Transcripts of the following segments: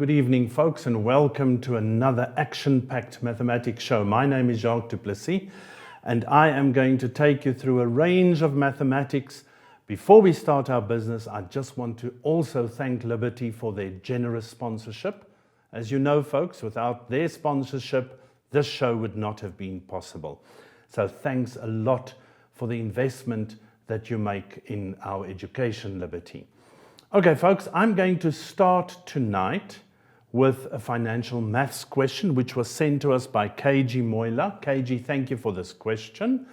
Good evening, folks, and welcome to another action-packed mathematics show. My name is Jacques Duplessis, and I am going to take you through a range of mathematics. Before we start our business, I just want to also thank Liberty for their generous sponsorship. As you know, folks, without their sponsorship, this show would not have been possible. So thanks a lot for the investment that you make in our education, Liberty. Okay, folks, I'm going to start tonight with a financial maths question which was sent to us by KG Moila. KG, thank you for this question.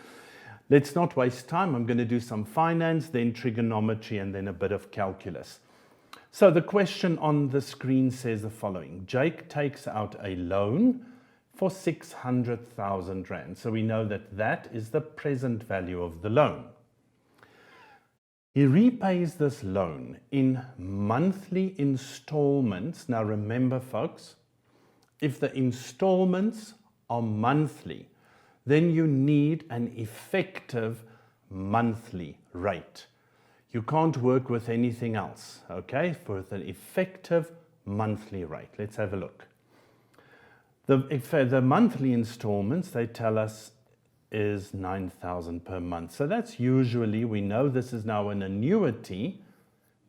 Let's not waste time. I'm going to do some finance, then trigonometry, and then a bit of calculus. So the question on the screen says the following. Jake takes out a loan for 600,000 Rand. So we know that that is the present value of the loan. He repays this loan in monthly installments. Now remember, folks, if the installments are monthly, then you need an effective monthly rate. You can't work with anything else, okay? For an effective monthly rate. Let's have a look. The monthly installments, they tell us, is 9,000 per month. So that's usually, we know this is now an annuity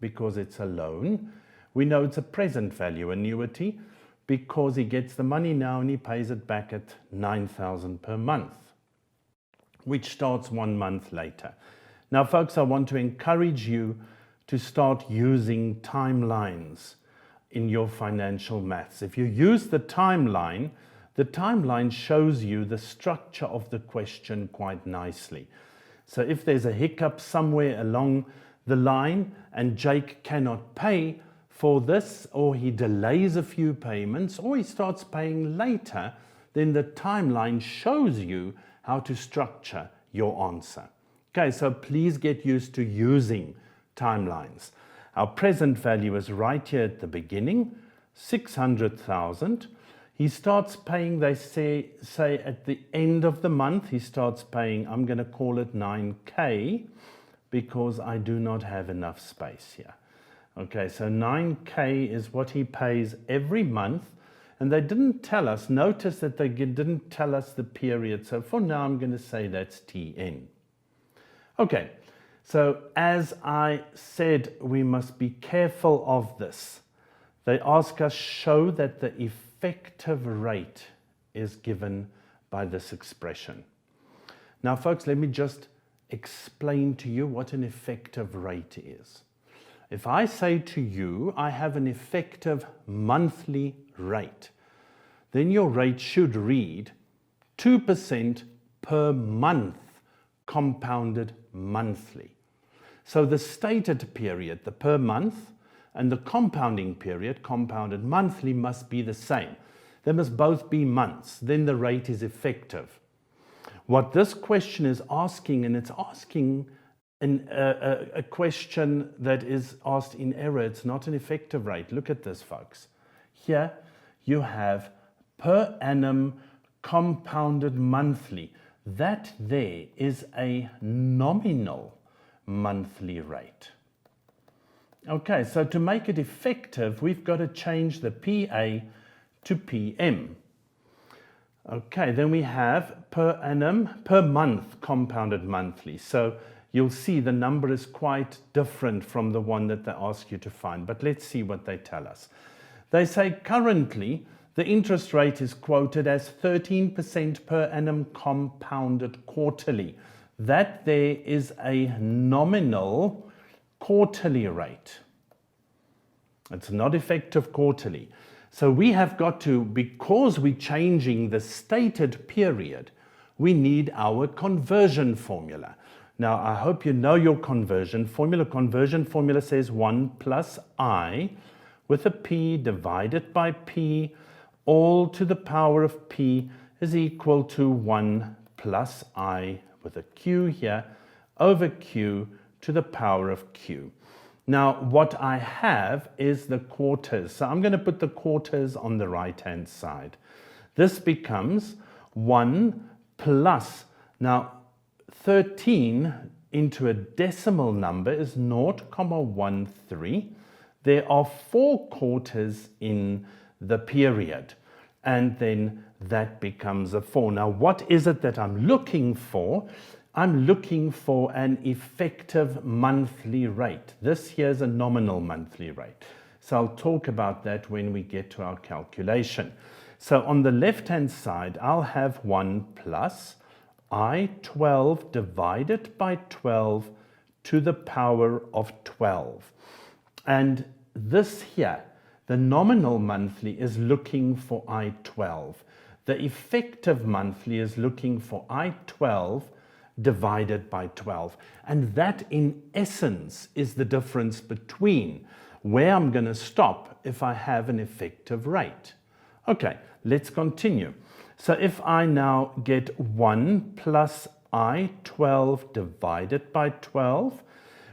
because it's a loan. We know it's a present value annuity because he gets the money now and he pays it back at 9,000 per month, which starts 1 month later. Now, folks, I want to encourage you to start using timelines in your financial maths. If you use the timeline shows you the structure of the question quite nicely. So if there's a hiccup somewhere along the line and Jake cannot pay for this, or he delays a few payments, or he starts paying later, then the timeline shows you how to structure your answer. Okay, so please get used to using timelines. Our present value is right here at the beginning, 600,000. He starts paying, they say at the end of the month, he starts paying, I'm going to call it 9K because I do not have enough space here. Okay, so 9K is what he pays every month. And they didn't tell us, notice that they didn't tell us the period. So for now, I'm going to say that's TN. Okay, so as I said, we must be careful of this. They ask us, show that the effective rate is given by this expression. Now, folks, let me just explain to you what an effective rate is. If I say to you, I have an effective monthly rate, then your rate should read 2% per month compounded monthly. So the stated period, the per month, and the compounding period, compounded monthly, must be the same. They must both be months. Then the rate is effective. What this question is asking, and it's asking a question that is asked in error. It's not an effective rate. Look at this, folks. Here you have per annum compounded monthly. That there is a nominal monthly rate. Okay, so to make it effective, we've got to change the PA to PM. Okay, then we have per annum, per month, compounded monthly. So you'll see the number is quite different from the one that they ask you to find. But let's see what they tell us. They say currently the interest rate is quoted as 13% per annum compounded quarterly. That there is a nominal quarterly rate. It's not effective quarterly. So we have got to, because we're changing the stated period, we need our conversion formula. Now, I hope you know your conversion formula. Conversion formula says 1 plus I with a P divided by P, all to the power of P is equal to 1 plus I with a Q here over Q to the power of Q. Now, what I have is the quarters. So I'm going to put the quarters on the right-hand side. This becomes 1 plus, now 13 into a decimal number is 0.13. there are 4 quarters in the period, and then that becomes a 4. Now, what is it that I'm looking for? I'm looking for an effective monthly rate. This here's a nominal monthly rate. So I'll talk about that when we get to our calculation. So on the left-hand side, I'll have 1 plus I12 divided by 12 to the power of 12. And this here, the nominal monthly is looking for I12. The effective monthly is looking for I12 divided by 12. And that in essence is the difference between where I'm going to stop if I have an effective rate. Okay, let's continue. So if I now get 1 plus I12 divided by 12,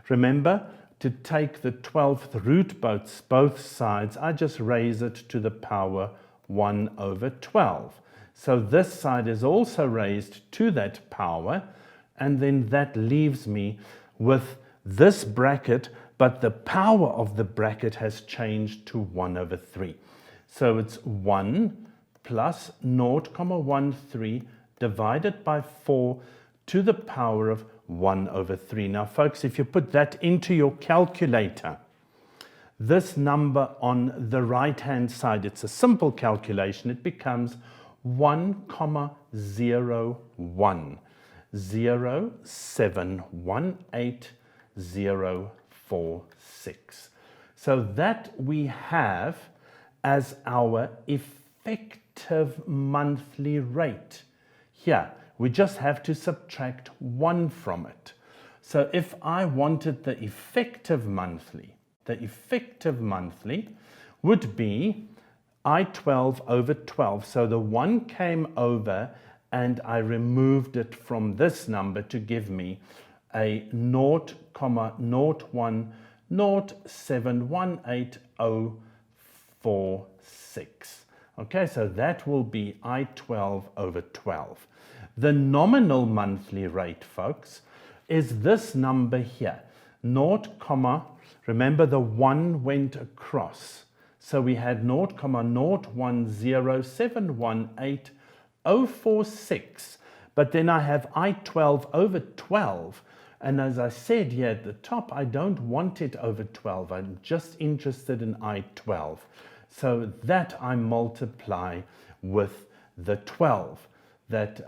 remember to take the 12th root both sides, I just raise it to the power 1 over 12. So this side is also raised to that power, and then that leaves me with this bracket, but the power of the bracket has changed to 1 over 3. So it's 1 plus 0.13 divided by 4 to the power of 1 over 3. Now, folks, if you put that into your calculator, this number on the right-hand side, it's a simple calculation, it becomes 1,01. 0.718,046. So that we have as our effective monthly rate. Here, we just have to subtract 1 from it. So if I wanted the effective monthly would be I12 over 12. So the 1 came over and I removed it from this number to give me a 0.01718,046. Okay, so that will be I12 over 12. The nominal monthly rate, folks, is this number here. Remember the 1 went across. So we had 0.010718046. But then I have I12 over 12. And as I said here at the top, I don't want it over 12. I'm just interested in I12. So that I multiply with the 12. That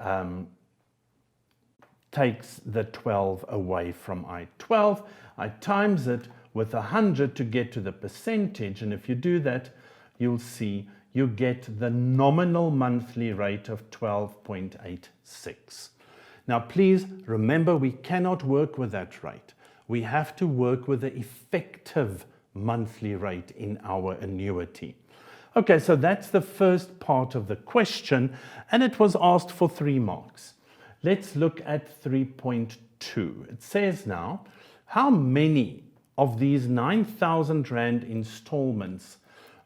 takes the 12 away from I12. I times it with 100 to get to the percentage. And if you do that, you'll see you get the nominal monthly rate of 12.86. Now, please remember, we cannot work with that rate. We have to work with the effective monthly rate in our annuity. Okay, so that's the first part of the question, and it was asked for 3 marks. Let's look at 3.2. It says now, how many of these 9,000 Rand installments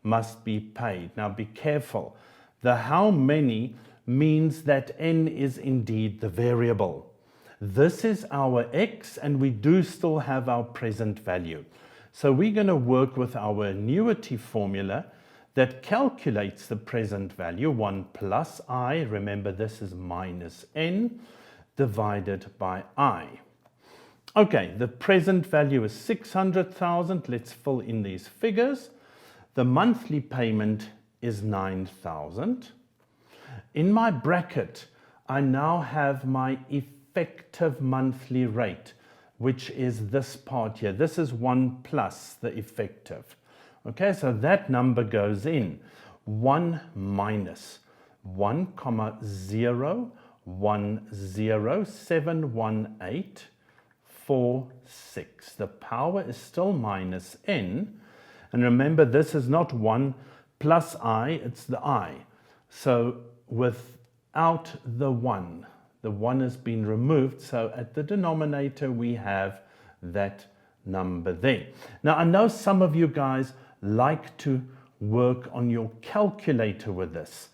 must be paid? Now be careful. The how many means that n is indeed the variable. This is our x, and we do still have our present value. So we're going to work with our annuity formula that calculates the present value, 1 plus I, remember this is minus n, divided by I. Okay, the present value is 600,000. Let's fill in these figures. The monthly payment is 9,000. In my bracket, I now have my effective monthly rate, which is this part here. This is 1 plus the effective. Okay, so that number goes in. 1 minus 1,010,718,46. The power is still minus n. And remember, this is not 1 plus I, it's the I. So without the 1 has been removed. So at the denominator, we have that number there. Now, I know some of you guys like to work on your calculator with this.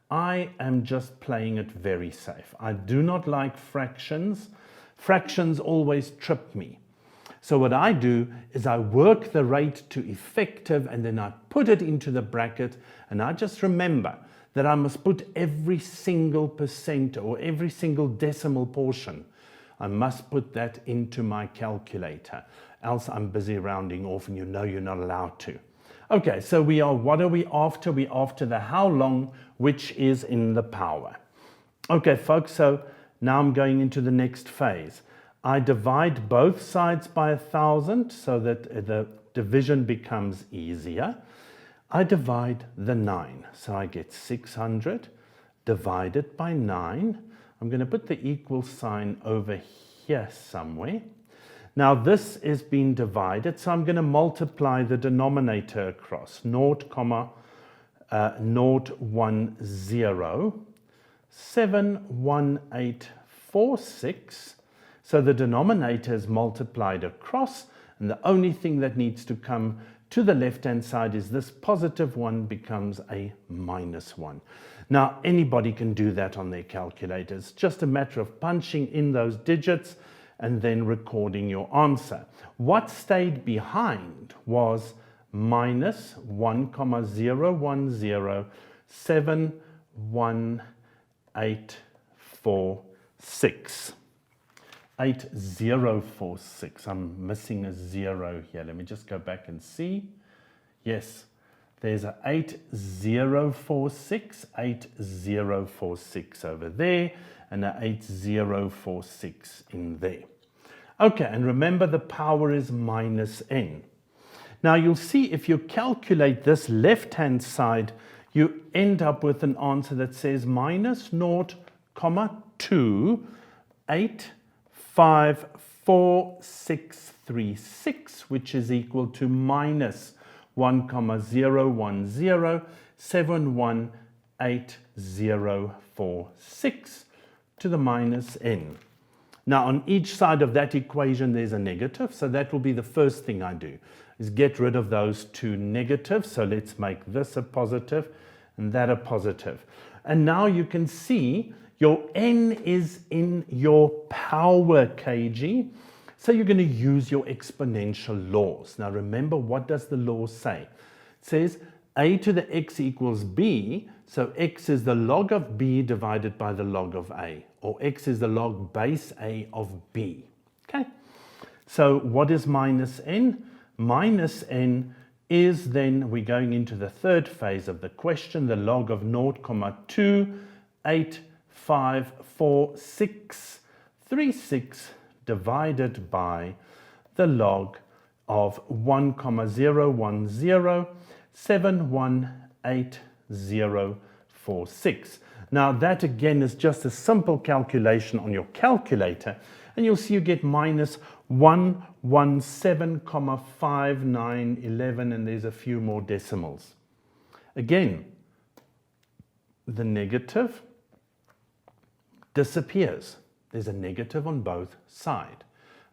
I am just playing it very safe. I do not like fractions. Fractions always trip me. So what I do is I work the rate to effective and then I put it into the bracket, and I just remember that I must put every single percent or every single decimal portion. I must put that into my calculator, else I'm busy rounding off, and you know you're not allowed to. Okay, so what are we after? We're after the how long, which is in the power. Okay, folks, so now I'm going into the next phase. I divide both sides by 1,000 so that the division becomes easier. I divide the 9, so I get 600 divided by 9. I'm going to put the equal sign over here somewhere. Now this is being divided, so I'm going to multiply the denominator across. 0,010, 71846. So the denominator is multiplied across, and the only thing that needs to come to the left-hand side is this positive 1 becomes a -1. Now, anybody can do that on their calculators. Just a matter of punching in those digits and then recording your answer. What stayed behind was minus 1,010,71846. 8046. I'm missing a 0 here. Let me just go back and see. Yes, there's a 8046, 8046 over there, and a 8046 in there. Okay, and remember the power is minus n. Now you'll see if you calculate this left-hand side, you end up with an answer that says minus 0,2854636, which is equal to minus 1,010,718,046 to the minus n. Now on each side of that equation there's a negative, so that will be the first thing I do, is get rid of those two negatives. So let's make this a positive and that a positive. And now you can see your n is in your power kg, so you're going to use your exponential laws. Now remember, what does the law say? It says a to the x equals b, so x is the log of b divided by the log of a, or x is the log base a of b. Okay, so what is minus n? Minus n is then, we're going into the third phase of the question, the log of 0,2854636 divided by the log of 1,010,718,046. Now that again is just a simple calculation on your calculator, and you'll see you get minus 117,5911, and there's a few more decimals. Again, the negative disappears. There's a negative on both sides.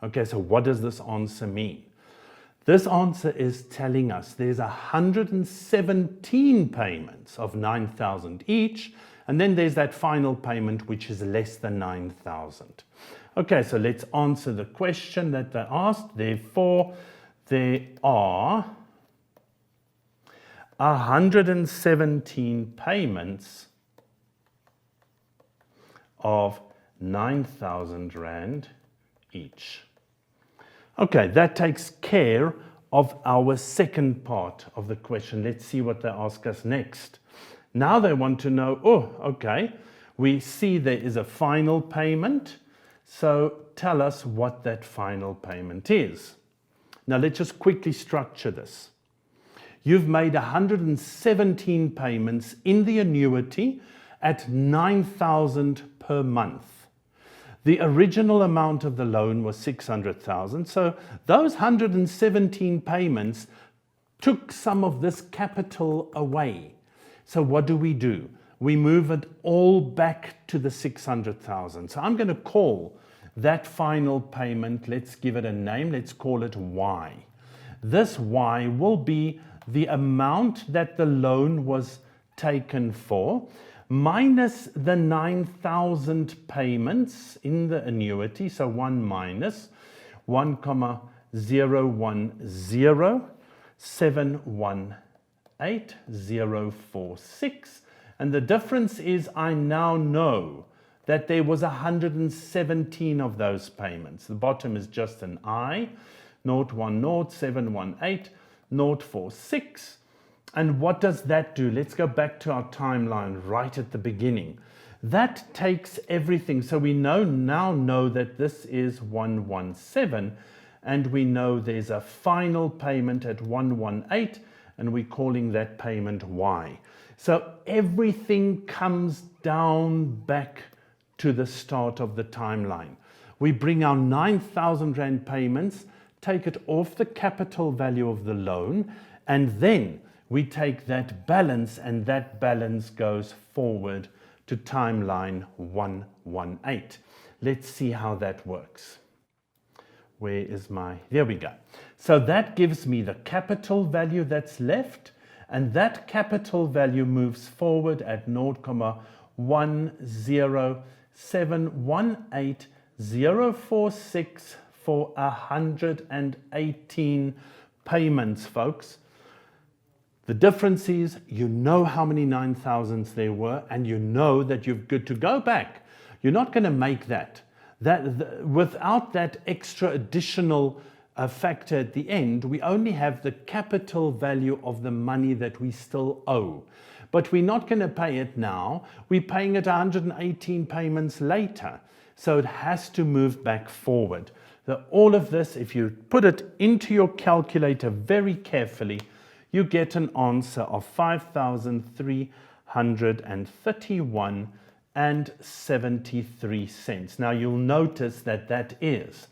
Okay, so what does this answer mean? This answer is telling us there's 117 payments of 9,000 each, and then there's that final payment which is less than 9,000. Okay, so let's answer the question that they asked. Therefore, there are 117 payments of 9,000 Rand each. Okay, that takes care of our second part of the question. Let's see what they ask us next. Now they want to know, oh, okay, we see there is a final payment. So tell us what that final payment is. Now let's just quickly structure this. You've made 117 payments in the annuity at 9,000 per month. The original amount of the loan was 600,000. So those 117 payments took some of this capital away. So what do? We move it all back to the 600,000. So I'm going to call that final payment, let's give it a name, let's call it Y. This Y will be the amount that the loan was taken for, minus the 9,000 payments in the annuity, so 1 minus 1, 010718046, and the difference is I now know that there was 117 of those payments. The bottom is just an I, 010718046. And what does that do? Let's go back to our timeline right at the beginning. That takes everything. So we now know that this is 117, and we know there's a final payment at 118, and we're calling that payment Y. So everything comes down back to the start of the timeline. We bring our 9,000 Rand payments, take it off the capital value of the loan, and then we take that balance, and that balance goes forward to timeline 118. Let's see how that works. Where is there we go. So that gives me the capital value that's left, and that capital value moves forward at 0.10718,046 for 118 payments, folks. The difference is you know how many 9,000s there were, and you know that you're good to go back. You're not going to make that. Without that extra additional factor at the end, we only have the capital value of the money that we still owe. But we're not going to pay it now. We're paying it 118 payments later. So it has to move back forward. All of this, if you put it into your calculator very carefully, you get an answer of 5,331.73 cents. Now you'll notice that that is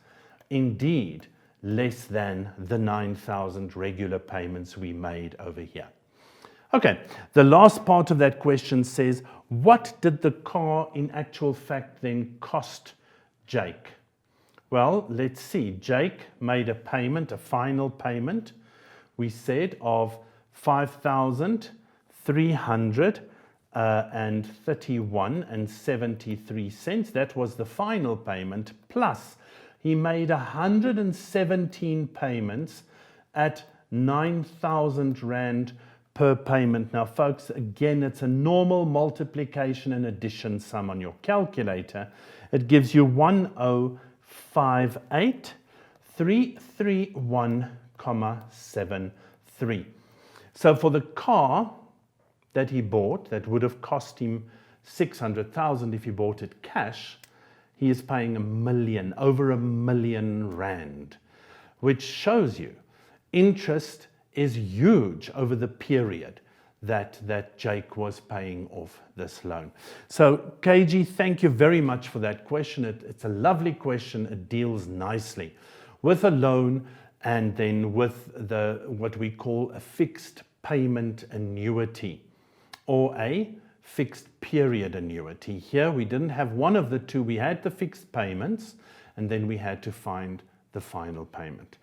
indeed less than the 9,000 regular payments we made over here. Okay, the last part of that question says, what did the car in actual fact then cost Jake? Well, let's see. Jake made a payment, a final payment, we said, of 5,331.73 cents. That was the final payment, plus he made 117 payments at 9,000 Rand per payment. Now, folks, again, it's a normal multiplication and addition sum on your calculator. It gives you 1058331.73. So for the car that he bought, that would have cost him 600,000 if he bought it cash, he is paying over a million Rand, which shows you interest is huge over the period that Jake was paying off this loan. So KG, thank you very much for that question. It's a lovely question. It deals nicely with a loan and then with what we call a fixed payment annuity or a fixed period annuity. Here we didn't have one of the two. We had the fixed payments, and then we had to find the final payment.